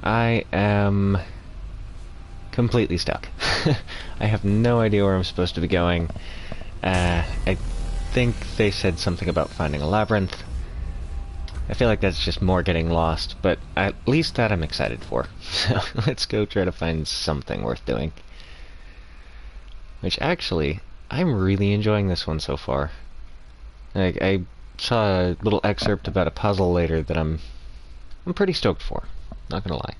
I am completely stuck. I have no idea where I'm supposed to be going. I think they said something about finding a labyrinth. I feel like that's just more getting lost, but at least that I'm excited for. So let's go try to find something worth doing. Which actually, I'm really enjoying this one so far. Like, I saw a little excerpt about a puzzle later that I'm pretty stoked for. Not gonna lie.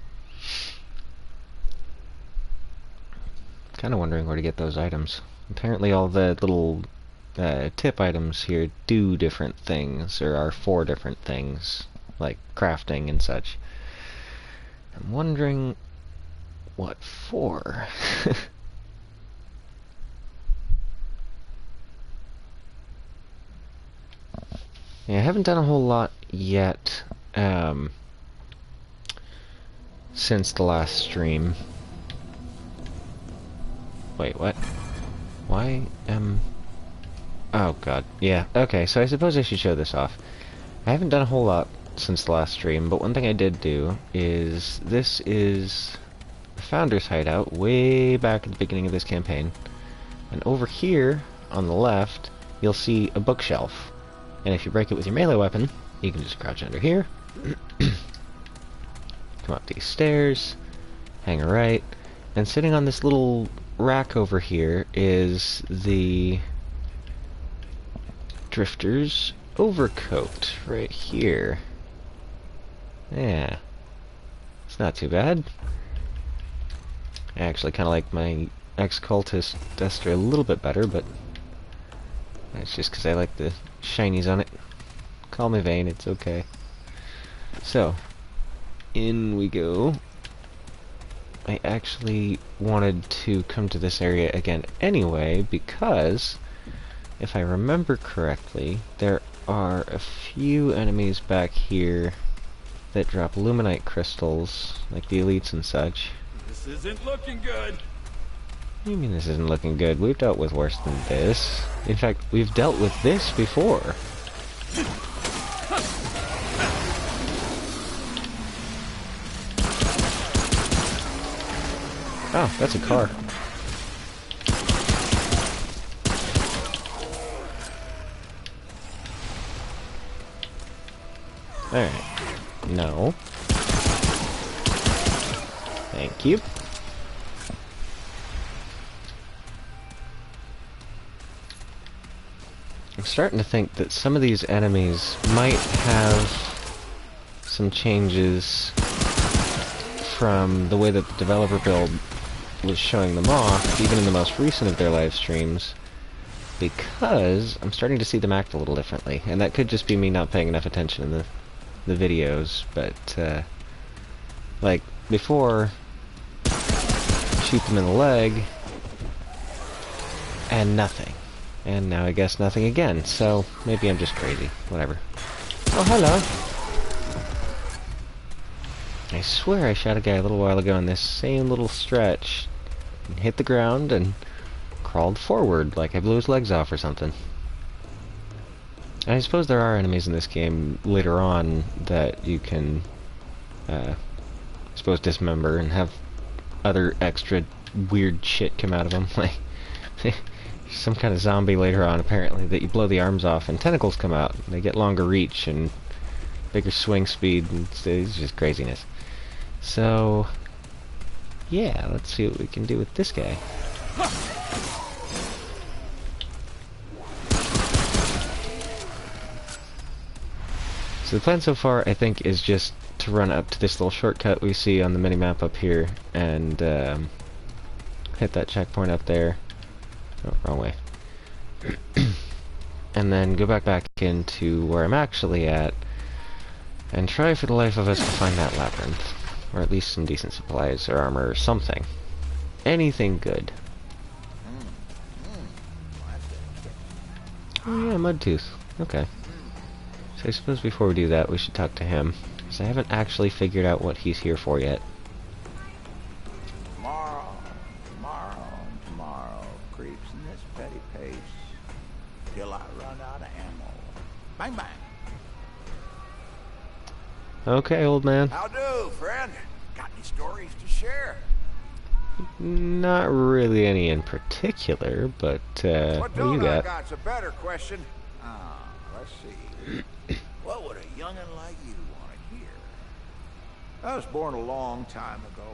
Kinda wondering where to get those items. Apparently all the little tip items here do different things, or are for different things, like crafting and such. I'm wondering what for. Yeah, I haven't done a whole lot yet since the last stream. Wait, what? Why am... Oh god, yeah, okay, so I suppose I should show this off. I haven't done a whole lot since the last stream, but one thing I did do is... This is the Founder's Hideout, way back at the beginning of this campaign. And over here, on the left, you'll see a bookshelf. And if you break it with your melee weapon, you can just crouch under here, come up these stairs, hang a right, and sitting on this little rack over here is the Drifter's overcoat, right here. Yeah, it's not too bad. I actually kind of like my ex-cultist duster a little bit better, but that's just because I like the shinies on it. Call me vain, it's okay. So, in we go. I actually wanted to come to this area again anyway, because, if I remember correctly, there are a few enemies back here that drop luminite crystals, like the elites and such. This isn't looking good. What do you mean this isn't looking good? We've dealt with worse than this. In fact, we've dealt with this before. Oh, that's a car. Alright. No. Thank you. I'm starting to think that some of these enemies might have some changes from the way that the developer build was showing them off, even in the most recent of their live streams, because I'm starting to see them act a little differently, and that could just be me not paying enough attention in the videos, but like before, shoot them in the leg and nothing. And now I guess nothing again, so maybe I'm just crazy. Whatever. Oh, hello! I swear I shot a guy a little while ago in this same little stretch. And hit the ground and crawled forward like I blew his legs off or something. And I suppose there are enemies in this game later on that you can, I suppose, dismember and have other extra weird shit come out of them, like... some kind of zombie later on, apparently, that you blow the arms off and tentacles come out. They get longer reach and bigger swing speed, and it's just craziness. So, yeah, let's see what we can do with this guy. So the plan so far, I think, is just to run up to this little shortcut we see on the minimap up here, and hit that checkpoint up there. Oh, wrong way. And then go back into where I'm actually at, and try for the life of us to find that labyrinth. Or at least some decent supplies or armor or something. Anything good. Oh yeah, Mudtooth. Okay. So I suppose before we do that, we should talk to him. Because I haven't actually figured out what he's here for yet. Tomorrow creeps in this petty pace till I run out of ammo. Bang bang. Okay, old man. How do, friend? Got any stories to share. Not really any in particular, but What what do don't you I got? got's a better question. Let's see. What would a youngin' like you want to hear? I was born a long time ago,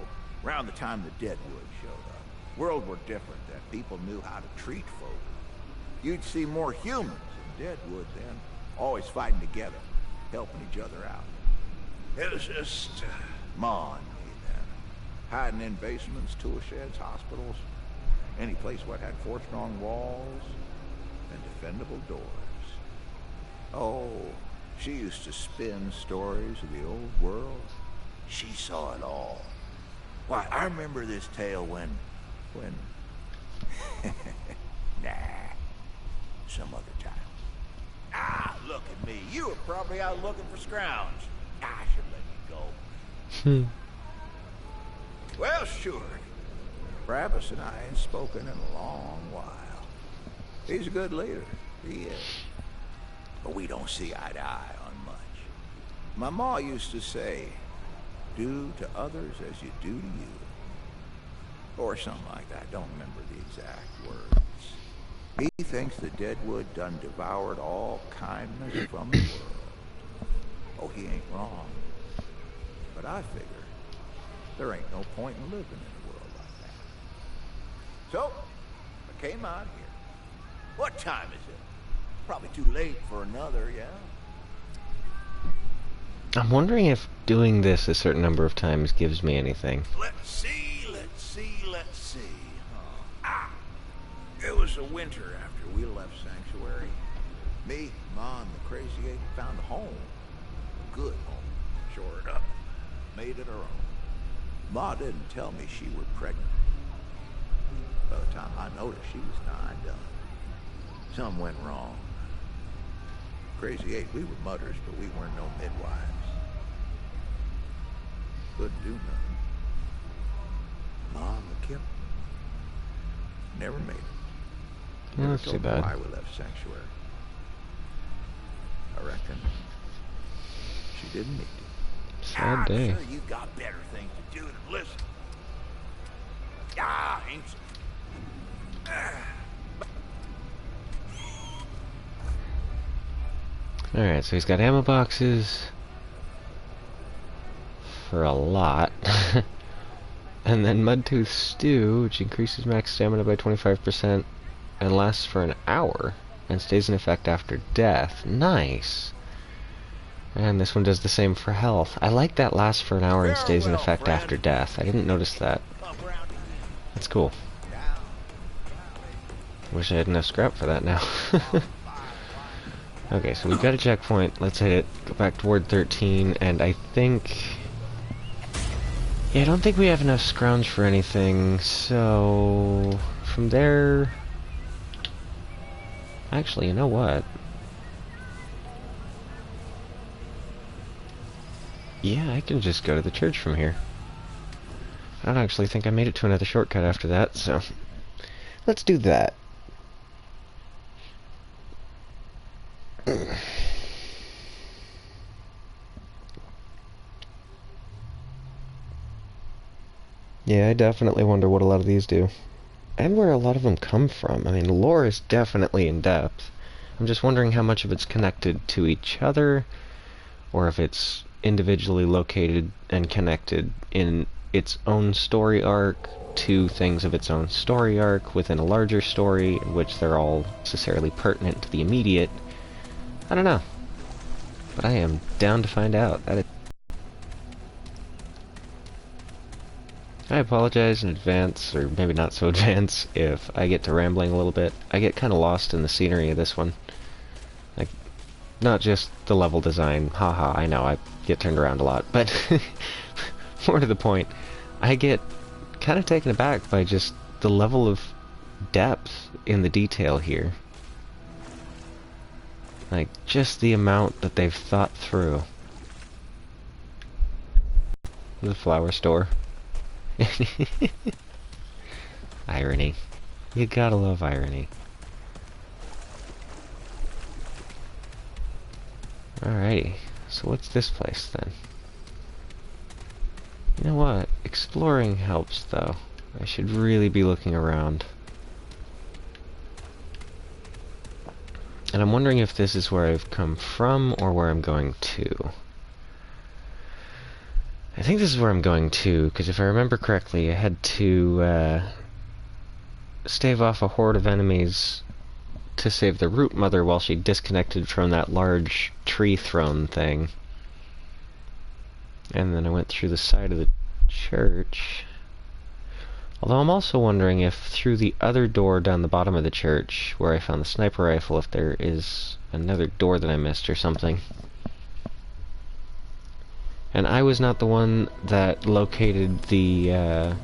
around the time the Deadwood showed up. World were different then. People knew how to treat folk. You'd see more humans in Deadwood then, always fighting together, helping each other out. It was just Ma and me then, hiding in basements, tool sheds, hospitals, any place what had 4 strong walls and defendable doors. Oh, she used to spin stories of the old world. She saw it all. Why, I remember this tale when... Nah, some other time. Look at me. You were probably out looking for scrounge. I should let you go. Well, sure. Travis and I ain't spoken in a long while. He's a good leader. He is. But we don't see eye to eye on much. My ma used to say, do to others as you do to you. Or something like that. I don't remember the exact words. He thinks the Deadwood done devoured all kindness from the world. Oh, he ain't wrong. But I figure there ain't no point in living in a world like that. So, I came out here. What time is it? Probably too late for another, yeah? I'm wondering if doing this a certain number of times gives me anything. Let's see. It was a winter after we left Sanctuary. Me, Ma, and the Crazy Eight found a home. A good home. Shored up. Made it our own. Ma didn't tell me she was pregnant. By the time I noticed, she was nigh done. Something went wrong. Crazy Eight, we were mutters, but we weren't no midwives. Couldn't do nothing. Mom and Kim never made it. Well, Never that's too told me bad. why we left Sanctuary. I reckon she didn't need to. Sad day. I'm sure you got better things to do than listen. Ain't you? Alright, so he's got ammo boxes for a lot. And then Mudtooth Stew, which increases max stamina by 25% and lasts for an hour and stays in effect after death. Nice. And this one does the same for health. I like that lasts for an hour and stays in effect after death. I didn't notice that. That's cool. Wish I had enough scrap for that now. Okay, so we've got a checkpoint. Let's hit it. Go back to Ward 13, and I think... Yeah, I don't think we have enough scrounge for anything, so... From there... Actually, you know what? Yeah, I can just go to the church from here. I don't actually think I made it to another shortcut after that, so... Let's do that. Yeah, I definitely wonder what a lot of these do. And where a lot of them come from. I mean, lore is definitely in depth. I'm just wondering how much of it's connected to each other, or if it's individually located and connected in its own story arc to things of its own story arc within a larger story, in which they're all necessarily pertinent to the immediate. I don't know. But I am down to find out. I apologize in advance, or maybe not so advance, if I get to rambling a little bit. I get kind of lost in the scenery of this one. Like, not just the level design, haha, I know, I get turned around a lot, but more to the point, I get kind of taken aback by just the level of depth in the detail here. Like, just the amount that they've thought through. The flower store. Irony. You gotta love irony. Alrighty, so what's this place then? You know what? Exploring helps, though. I should really be looking around. And I'm wondering if this is where I've come from or where I'm going to. I think this is where I'm going to, because if I remember correctly, I had to stave off a horde of enemies to save the root mother while she disconnected from that large tree throne thing. And then I went through the side of the church. Although I'm also wondering if through the other door down the bottom of the church, where I found the sniper rifle, if there is another door that I missed or something. And I was not the one that located the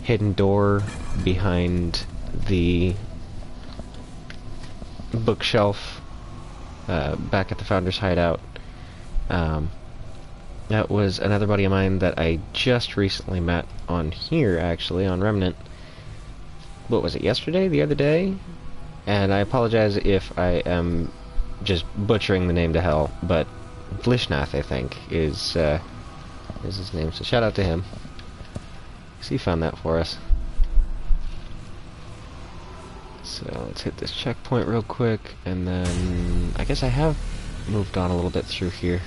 hidden door behind the bookshelf back at the Founder's Hideout. That was another buddy of mine that I just recently met on here, actually, on Remnant. What was it, yesterday? The other day? And I apologize if I am just butchering the name to hell, but Blishnath, I think, is his name, so shout out to him. So he found that for us. So let's hit this checkpoint real quick, and then I guess I have moved on a little bit through here.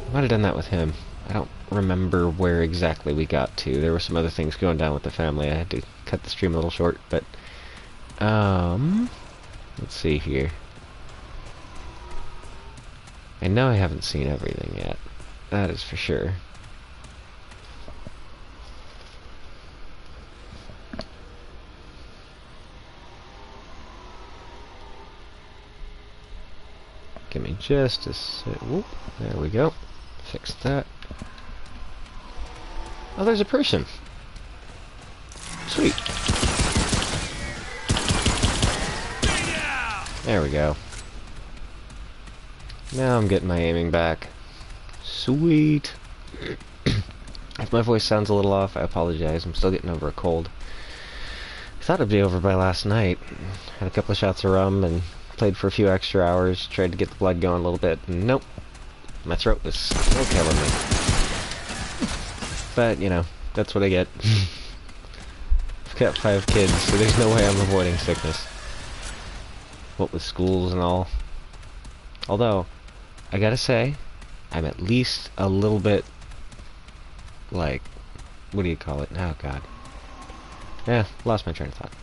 I might have done that with him. I don't remember where exactly we got to. There were some other things going down with the family. I had to cut the stream a little short, but let's see here. I know I haven't seen everything yet. That is for sure. Give me just a sec. Whoop, there we go. Fix that. Oh, there's a person. Sweet. There we go. Now I'm getting my aiming back. Sweet. If my voice sounds a little off, I apologize. I'm still getting over a cold. I thought it'd be over by last night. Had a couple of shots of rum and played for a few extra hours. Tried to get the blood going a little bit. And nope. My throat was still killing me. But, you know, that's what I get. I've got 5 kids, so there's no way I'm avoiding sickness. What with schools and all. Although, I gotta say, I'm at least a little bit, like, what do you call it? Oh, God. Yeah, lost my train of thought.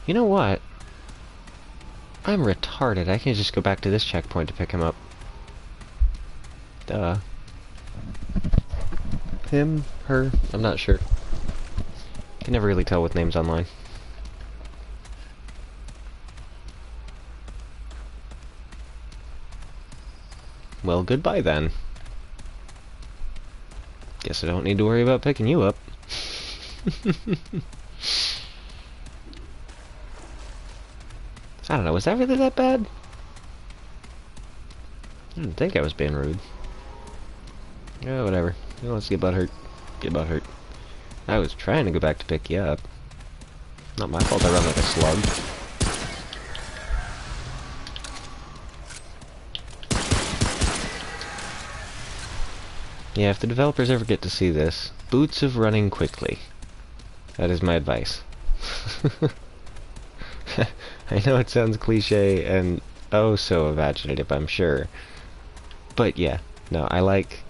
You know what? I'm retarded. I can just go back to this checkpoint to pick him up. Duh. Him? Her? I'm not sure. Can never really tell with names online. Well, goodbye then. Guess I don't need to worry about picking you up. I don't know, was that really that bad? I didn't think I was being rude. Yeah, whatever. Who wants to get butthurt? Get butthurt. I was trying to go back to pick you up. Not my fault I run like a slug. Yeah, if the developers ever get to see this, boots of running quickly. That is my advice. I know it sounds cliche and oh so imaginative, I'm sure. But yeah, no, I like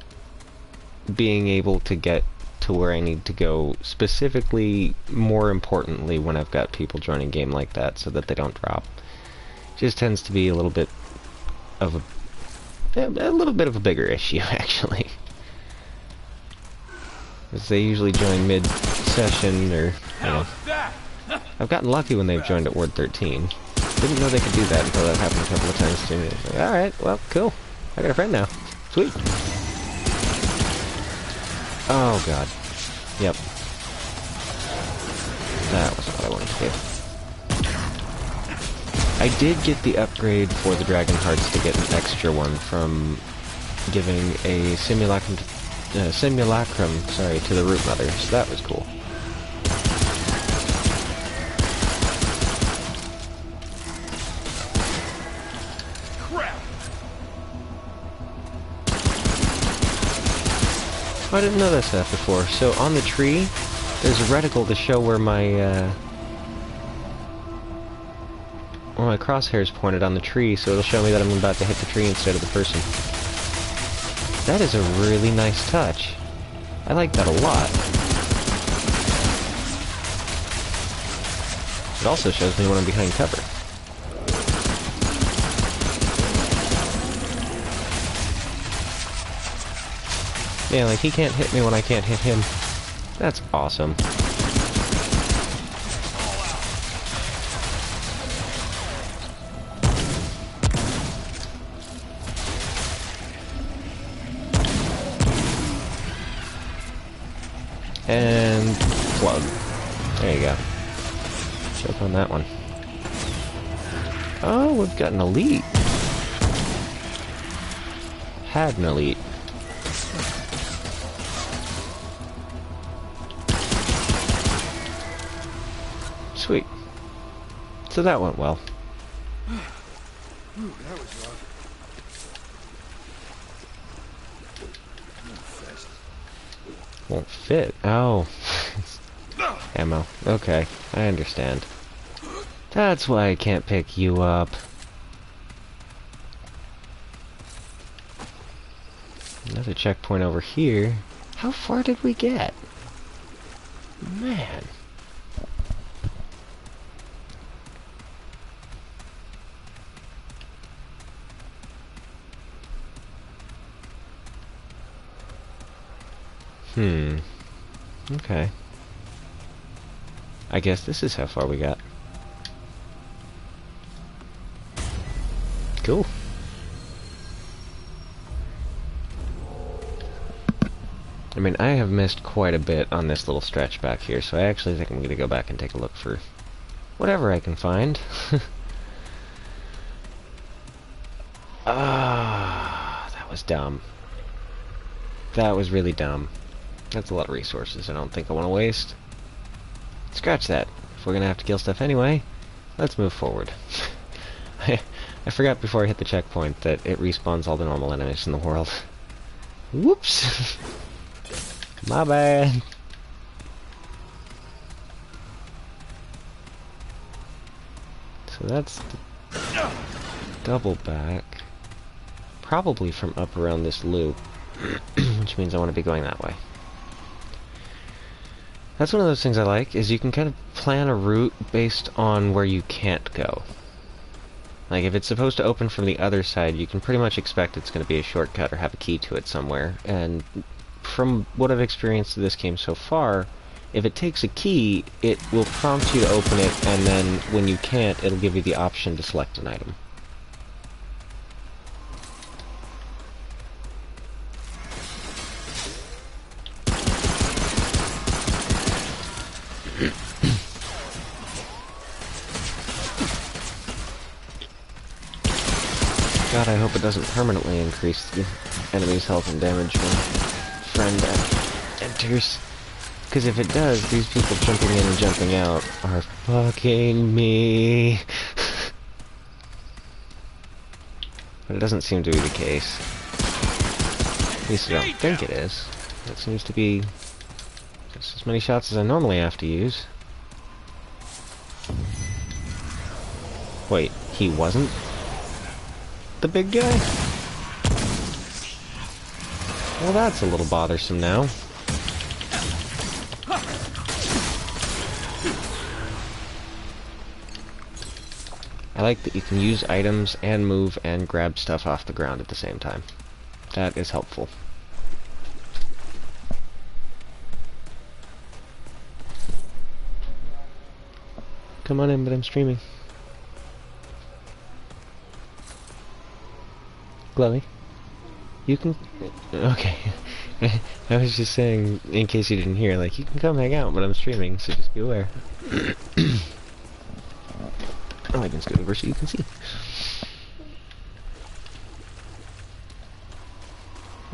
being able to get to where I need to go, specifically, more importantly, when I've got people joining game like that, so that they don't drop. Just tends to be a little bit of a bigger issue, actually. Because they usually join mid-session, or, you know. I've gotten lucky when they've joined at Ward 13. Didn't know they could do that until that happened a couple of times to me. Like, alright, well, cool. I got a friend now. Sweet. Oh, God. Yep. That wasn't what I wanted to do. I did get the upgrade for the Dragon Hearts to get an extra one from giving a simulacrum to the Root Mother, so that was cool. Oh, I didn't notice that before. So on the tree, there's a reticle to show where my crosshair's pointed on the tree, so it'll show me that I'm about to hit the tree instead of the person. That is a really nice touch. I like that a lot. It also shows me when I'm behind cover. Yeah, like he can't hit me when I can't hit him. That's awesome. And plug. There you go. Choke on that one. Oh, we've got an elite. Had an elite. Sweet. So that went well. Ooh, that was rough. Won't fit. Oh. Ammo. Okay, I understand. That's why I can't pick you up. Another checkpoint over here. How far did we get? Man. Okay. I guess this is how far we got. Cool. I mean, I have missed quite a bit on this little stretch back here, so I actually think I'm going to go back and take a look for whatever I can find. Ah, that was dumb. That was really dumb. That's a lot of resources I don't think I want to waste. Scratch that. If we're going to have to kill stuff anyway, let's move forward. I forgot before I hit the checkpoint that it respawns all the normal enemies in the world. Whoops! My bad. So that's the double back. Probably from up around this loop. Which means I want to be going that way. That's one of those things I like, is you can kind of plan a route based on where you can't go. Like, if it's supposed to open from the other side, you can pretty much expect it's going to be a shortcut or have a key to it somewhere. And from what I've experienced in this game so far, if it takes a key, it will prompt you to open it, and then when you can't, it'll give you the option to select an item. God, I hope it doesn't permanently increase the enemy's health and damage when friend enters. Because if it does, these people jumping in and jumping out are fucking me. But it doesn't seem to be the case. At least I don't think it is. It seems to be just as many shots as I normally have to use. Wait, he wasn't the big guy? Well, that's a little bothersome now. I like that you can use items and move and grab stuff off the ground at the same time. That is helpful. Come on in, but I'm streaming. Chloe, you can... Okay. I was just saying, in case you didn't hear, like, you can come hang out, but I'm streaming, so just be aware. Oh, I can scoot over so you can see.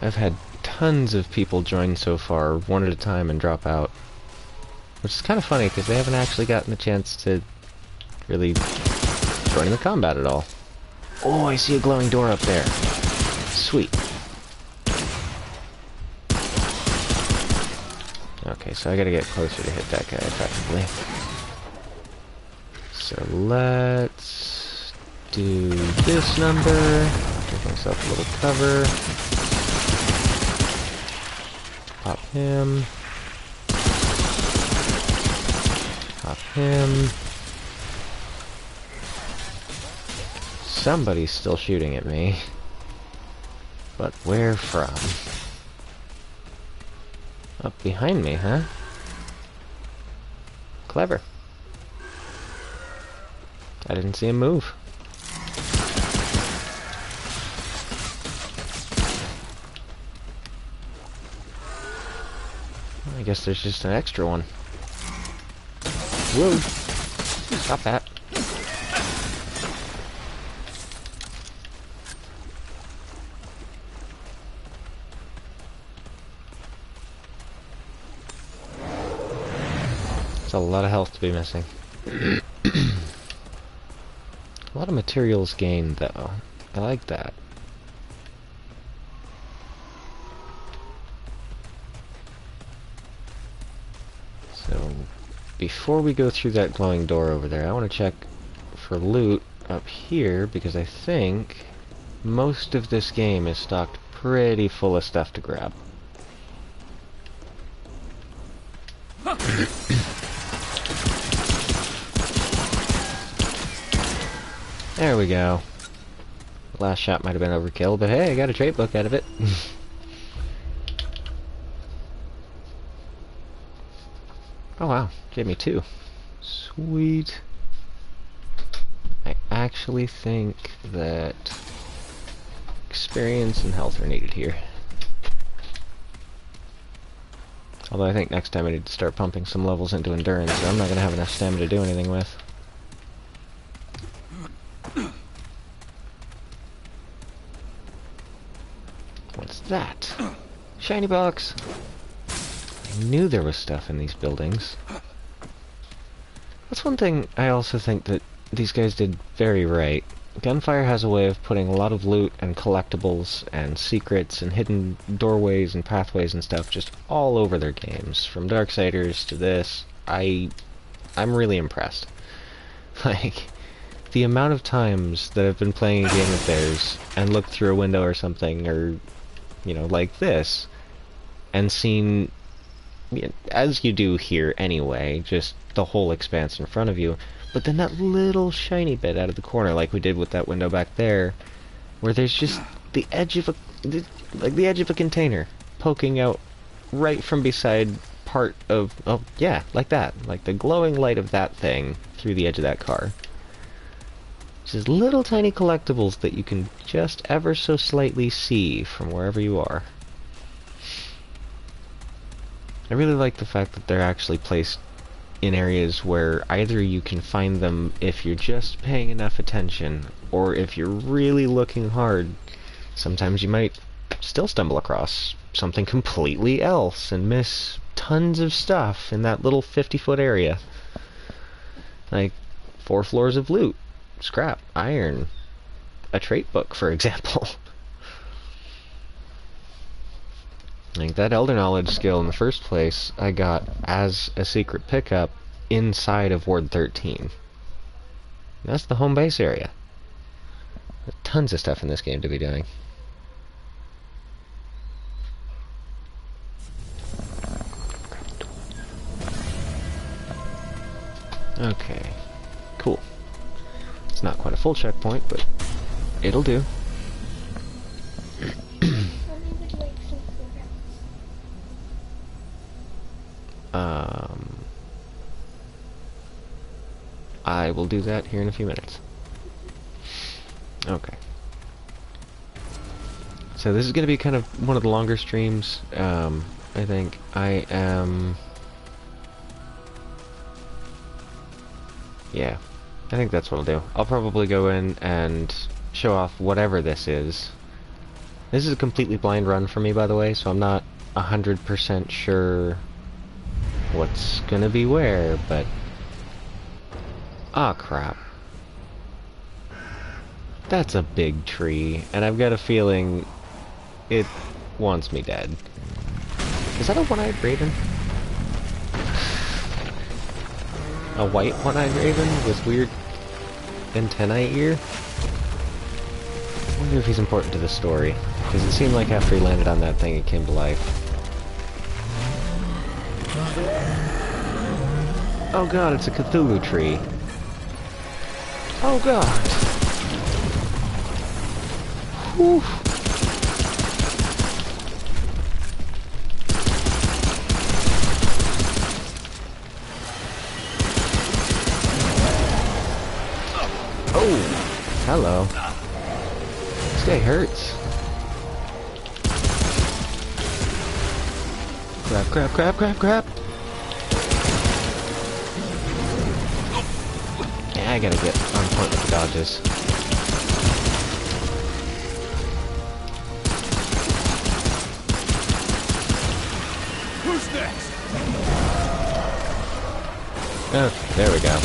I've had tons of people join so far, one at a time, and drop out. Which is kind of funny, because they haven't actually gotten the chance to really join the combat at all. Oh, I see a glowing door up there. Sweet. Okay, so I gotta get closer to hit that guy effectively. So let's do this number. Give myself a little cover. Pop him. Pop him. Somebody's still shooting at me. But where from? Up behind me, huh? Clever. I didn't see him move. I guess there's just an extra one. Whoa! Stop that. It's a lot of health to be missing. A lot of materials gained, though. I like that. So, before we go through that glowing door over there, I want to check for loot up here, because I think most of this game is stocked pretty full of stuff to grab. There we go. Last shot might have been overkill, but hey, I got a trait book out of it. Oh wow, gave me 2. Sweet. I actually think that experience and health are needed here. Although I think next time I need to start pumping some levels into endurance, so I'm not going to have enough stamina to do anything with. What's that? Shiny box! I knew there was stuff in these buildings. That's one thing I also think that these guys did very right. Gunfire has a way of putting a lot of loot and collectibles and secrets and hidden doorways and pathways and stuff just all over their games. From Darksiders to this, I'm really impressed. Like, the amount of times that I've been playing a game of theirs and looked through a window or something, or, you know, like this, and seen, as you do here anyway, just the whole expanse in front of you, but then that little shiny bit out of the corner, like we did with that window back there, where there's just the edge of the edge of a container poking out right from beside part of, oh yeah, like that, like the glowing light of that thing through the edge of that car. Just little tiny collectibles that you can just ever so slightly see from wherever you are. I really like the fact that they're actually placed in areas where either you can find them if you're just paying enough attention, or if you're really looking hard, sometimes you might still stumble across something completely else and miss tons of stuff in that little 50-foot area. Like 4 floors of loot, scrap, iron, a trait book, for example. Like, that Elder Knowledge skill in the first place, I got as a secret pickup inside of Ward 13. That's the home base area. There's tons of stuff in this game to be doing. Okay, cool. It's not quite a full checkpoint, but it'll do. I will do that here in a few minutes. Okay. So this is going to be kind of one of the longer streams. I think I am... Yeah, I think that's what I'll do. I'll probably go in and show off whatever this is. This is a completely blind run for me, by the way, so I'm not 100% sure what's gonna be where, but... Ah, crap. That's a big tree, and I've got a feeling it wants me dead. Is that a one-eyed raven? a white one-eyed raven with weird antennae ear. I wonder if he's important to the story, because it seemed like after he landed on that thing, he came to life. Oh god, it's a Cthulhu tree. Oh god. Whew. Oh, hello. This guy hurts. Crap, crap, crap, crap, crap. Yeah, I gotta get on point with the dodges. Who's next? Okay, there we go.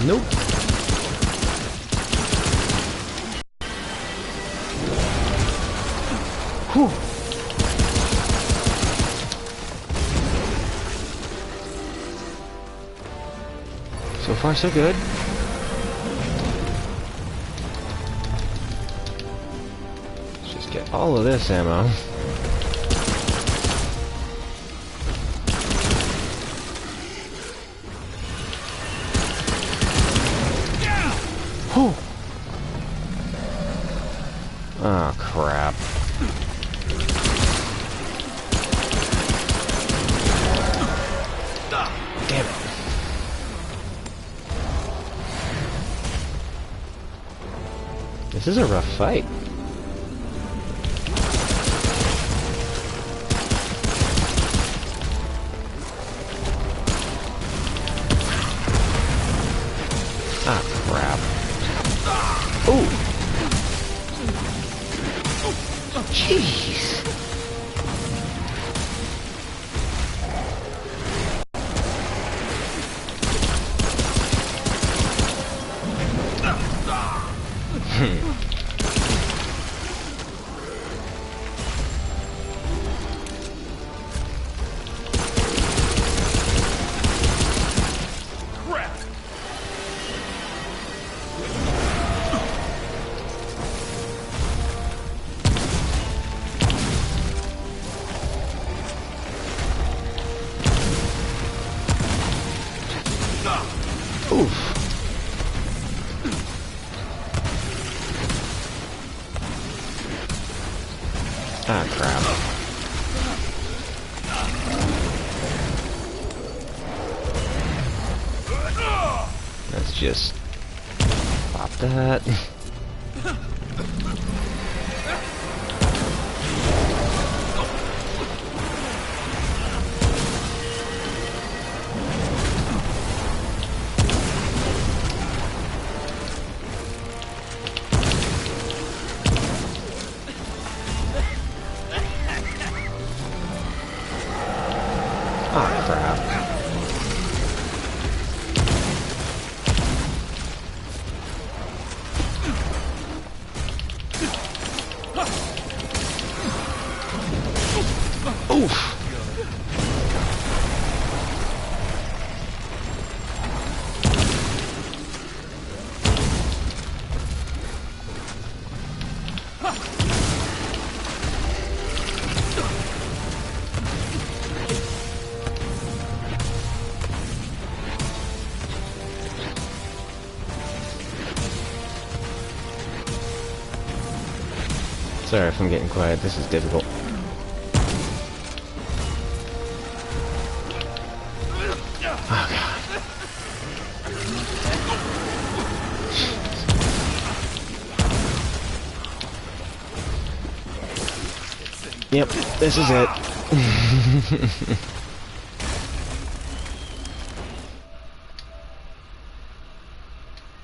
Nope. Whew. So far, so good. Let's just get all of this ammo. Whew. Oh, crap. Damn it. This is a rough fight. Ah, crap. Ooh! Jeez! Crap! Oof. Ah, crap. Let's just pop that. Ah, crap. Oof. Sorry if I'm getting quiet, this is difficult. Oh god. Yep, this is it.